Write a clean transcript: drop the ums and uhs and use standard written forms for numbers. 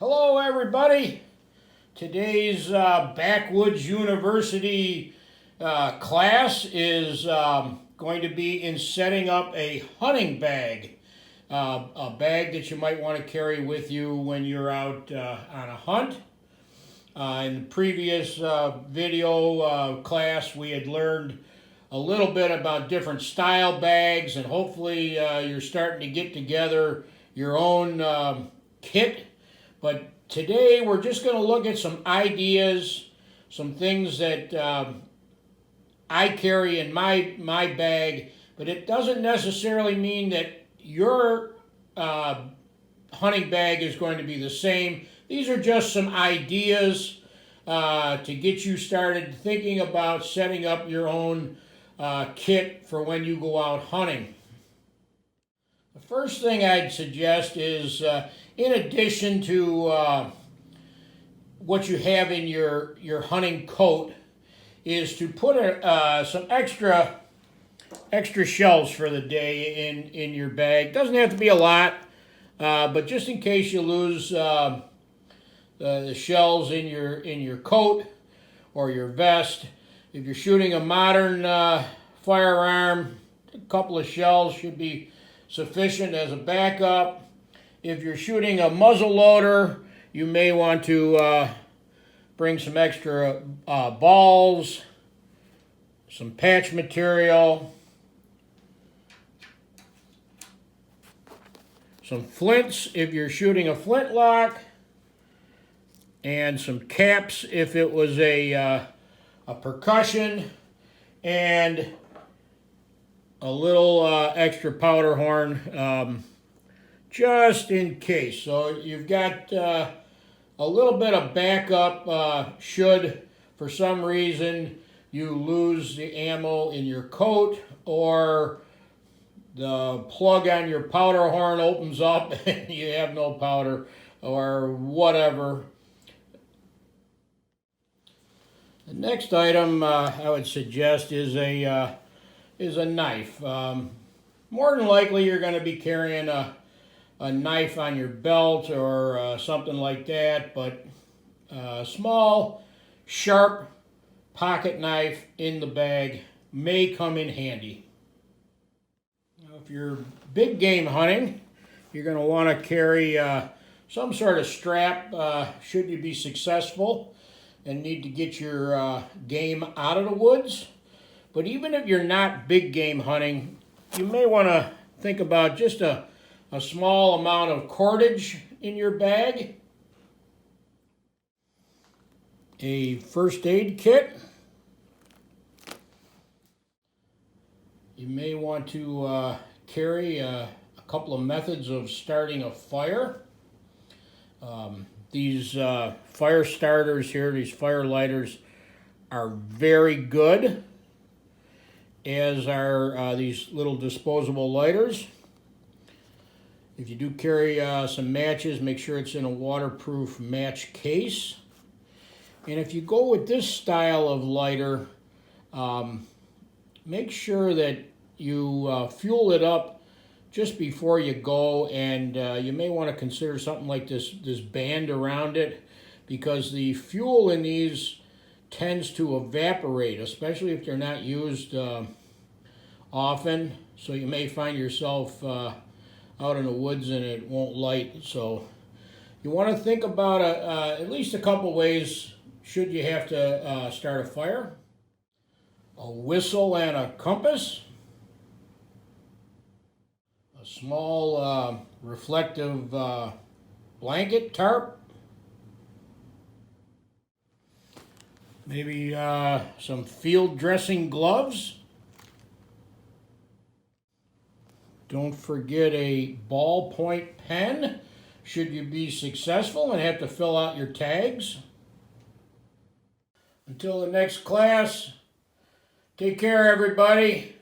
Hello everybody. Today's Backwoods University class is going to be in setting up a hunting bag. A bag that you might want to carry with you when you're out on a hunt. In the previous video class we had learned a little bit about different style bags, and hopefully you're starting to get together your own kit. But today we're just going to look at some ideas, some things that I carry in my bag, but it doesn't necessarily mean that your hunting bag is going to be the same. These are just some ideas to get you started thinking about setting up your own kit for when you go out hunting. The first thing I'd suggest is, in addition to what you have in your hunting coat, is to put some extra shells for the day in your bag. Doesn't have to be a lot, but just in case you lose the shells in your coat or your vest. If you're shooting a modern firearm, a couple of shells should be sufficient as a backup. If you're shooting a muzzle loader, you may want to bring some extra balls, some patch material, some flints if you're shooting a flintlock, and some caps if it was a percussion, and a little extra powder horn just in case. So you've got a little bit of backup should for some reason you lose the ammo in your coat, or the plug on your powder horn opens up and you have no powder, or whatever. The next item I would suggest is a knife. More than likely you're going to be carrying a knife on your belt or something like that, but a small, sharp pocket knife in the bag may come in handy. Now, if you're big game hunting, you're going to want to carry some sort of strap should you be successful and need to get your game out of the woods. But even if you're not big game hunting, you may want to think about just a small amount of cordage in your bag. A first aid kit. You may want to carry a couple of methods of starting a fire. These fire starters here, these fire lighters, are very good, as are these little disposable lighters. If you do carry some matches, make sure it's in a waterproof match case. And if you go with this style of lighter, make sure that you fuel it up just before you go, and you may want to consider something like this band around it, because the fuel in these tends to evaporate, especially if they're not used often. So you may find yourself out in the woods and it won't light. So you want to think about at least a couple ways should you have to start a fire. A whistle and a compass. A small reflective blanket, tarp. Maybe some field dressing gloves. Don't forget a ballpoint pen should you be successful and have to fill out your tags. Until the next class, take care everybody.